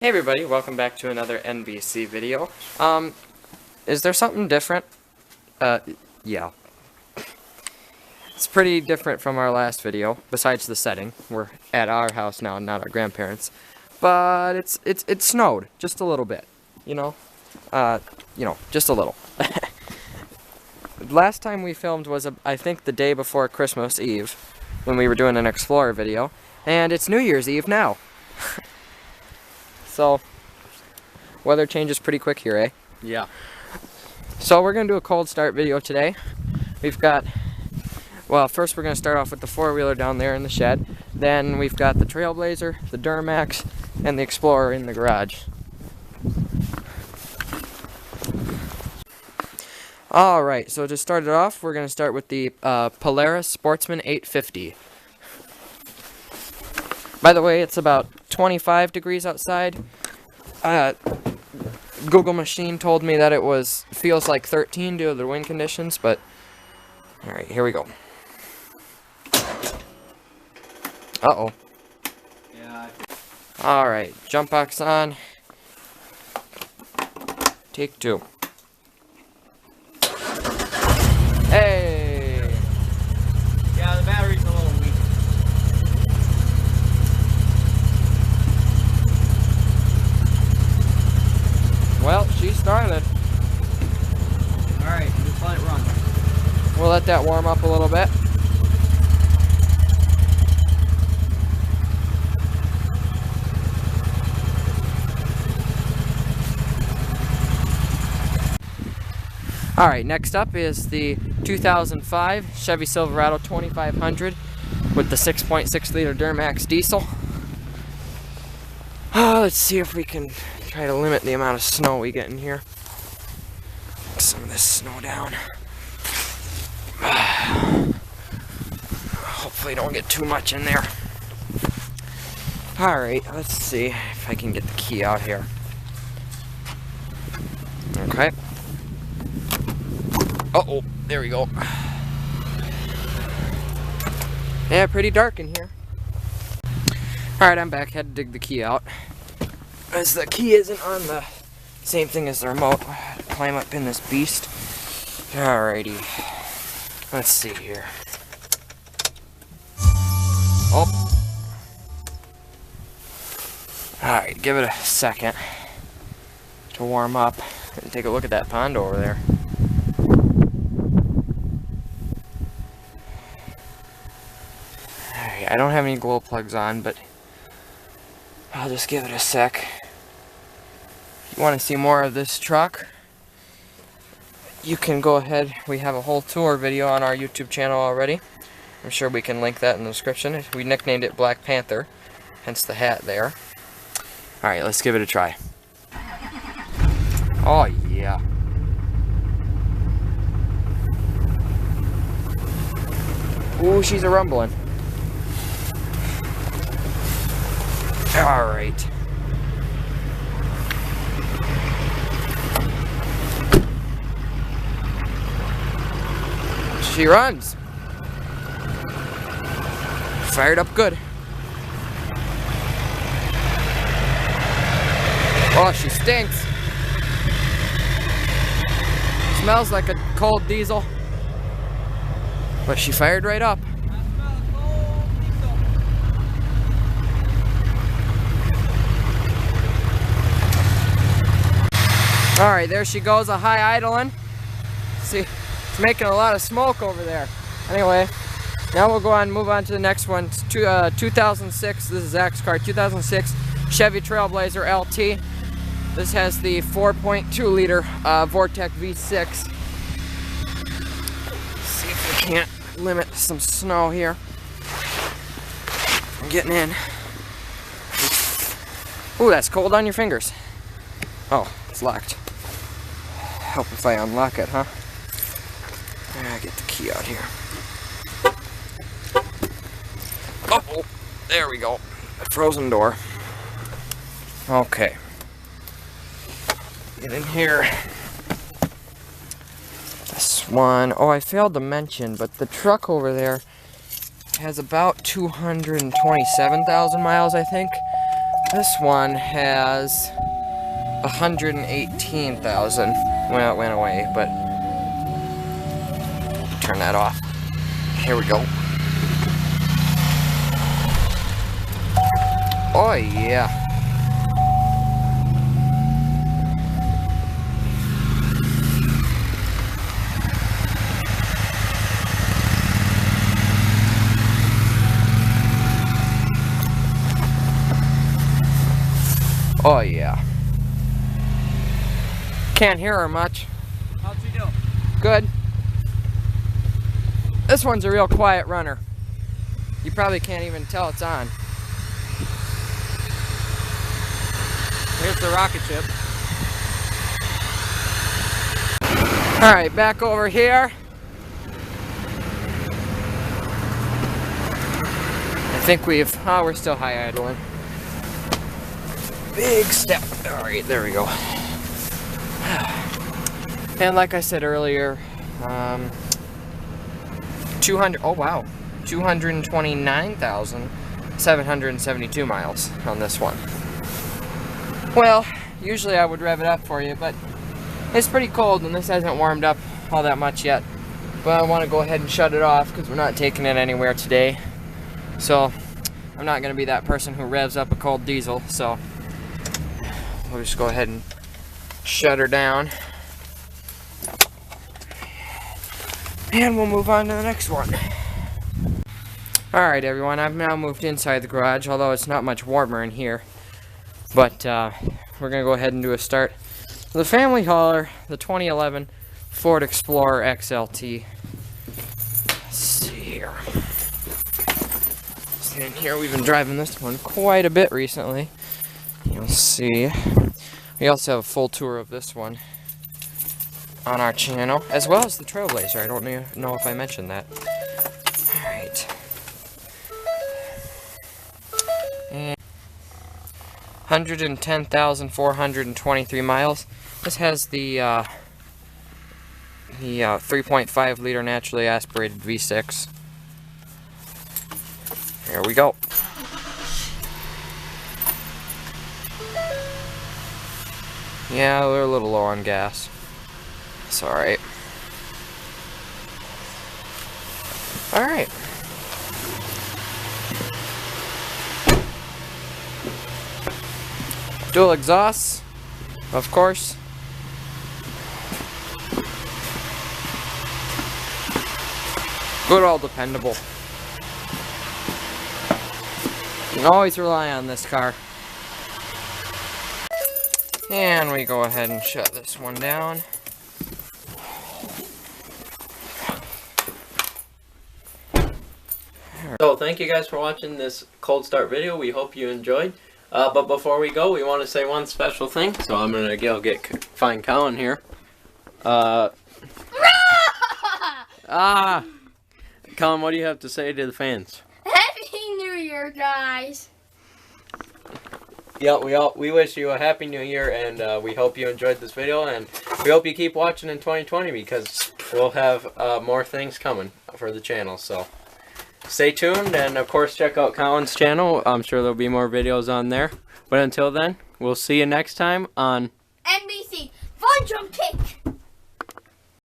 Hey everybody, welcome back to another NBC video. Is there something different? Yeah. It's pretty different from our last video, besides the setting. We're at our house now, not our grandparents'. But it snowed, just a little bit, you know? Just a little. Last time we filmed was, I think, the day before Christmas Eve, when we were doing an Explorer video, and it's New Year's Eve now. So, weather changes pretty quick here, eh? Yeah. So we're going to do a cold start video today. We've got, well, first we're going to start off with the four-wheeler down there in the shed. Then we've got the Trailblazer, the Duramax, and the Explorer in the garage. Alright, so to start it off, we're going to start with the Polaris Sportsman 850. By the way, it's about 25 degrees outside. Google machine told me that it feels like 13 due to the wind conditions, but alright, here we go. Uh-oh. Yeah. Alright, jump box on. Take two. Hey! Yeah, the battery's a little weak. Well, she started. Alright, just let it run. We'll let that warm up a little bit. Alright, next up is the 2005 Chevy Silverado 2500 with the 6.6 liter Duramax diesel. Let's see if we can try to limit the amount of snow we get in here. Get some of this snow down. Hopefully don't get too much in there. Alright, let's see if I can get the key out here. Okay. Uh-oh, there we go. Yeah, pretty dark in here. Alright, I'm back. Had to dig the key out. As the key isn't on the same thing as the remote. I had to climb up in this beast. Alrighty. Let's see here. Oh. Alright, give it a second to warm up. Take a look at that pond over there. Alright, I don't have any glow plugs on, but I'll just give it a sec. If you want to see more of this truck, you can go ahead. We have a whole tour video on our YouTube channel already. I'm sure we can link that in the description. We nicknamed it Black Panther, hence the hat there. Alright, let's give it a try. Oh yeah. Ooh, she's a rumbling. Alright. She runs. Fired up good. Oh, she stinks. Smells like a cold diesel. But she fired right up. Alright, there she goes, a high idling. See, it's making a lot of smoke over there. Anyway, now we'll go on and move on to the next one. It's 2006, this is Zach's car, 2006 Chevy Trailblazer LT. This has the 4.2 liter Vortec V6. See if we can't limit some snow here. I'm getting in. Ooh, that's cold on your fingers. Oh, it's locked. Help if I unlock it, huh? Get the key out here. Oh, there we go. The frozen door. Okay. Get in here. This one. Oh, I failed to mention, but the truck over there has about 227,000 miles, I think. This one has 118,000. Well, it went away, but turn that off. Here we go. Oh yeah. Oh yeah. Can't hear her much. How'd she do? Good. This one's a real quiet runner. You probably can't even tell it's on. Here's the rocket ship. Alright, back over here. I think we're still high idling. Big step. Alright, there we go. And like I said earlier, 229,772 miles on this one. Well, usually I would rev it up for you, but it's pretty cold and this hasn't warmed up all that much yet. But I want to go ahead and shut it off because we're not taking it anywhere today. So I'm not going to be that person who revs up a cold diesel, so we'll just go ahead and shut her down. And we'll move on to the next one. Alright everyone, I've now moved inside the garage, although it's not much warmer in here. But we're going to go ahead and do a start. The family hauler, the 2011 Ford Explorer XLT. Let's see here. In here, we've been driving this one quite a bit recently. You'll see. We also have a full tour of this one on our channel, as well as the Trailblazer. I don't know if I mentioned that. Alright. And 110,423 miles. This has the 3.5 liter naturally aspirated V6. Here we go. Yeah, we're a little low on gas. It's alright. Alright. Dual exhausts, of course. Good old dependable. You can always rely on this car. And we go ahead and shut this one down. So thank you guys for watching this cold start video. We hope you enjoyed. But before we go, we want to say one special thing. So I'm gonna go find Colin here. Colin, what do you have to say to the fans? Happy New Year, guys! Yeah, we wish you a happy new year, and we hope you enjoyed this video, and we hope you keep watching in 2020 because we'll have more things coming for the channel. So stay tuned, and of course check out Colin's channel. I'm sure there'll be more videos on there. But until then, we'll see you next time on NBC Fun Jump Kick!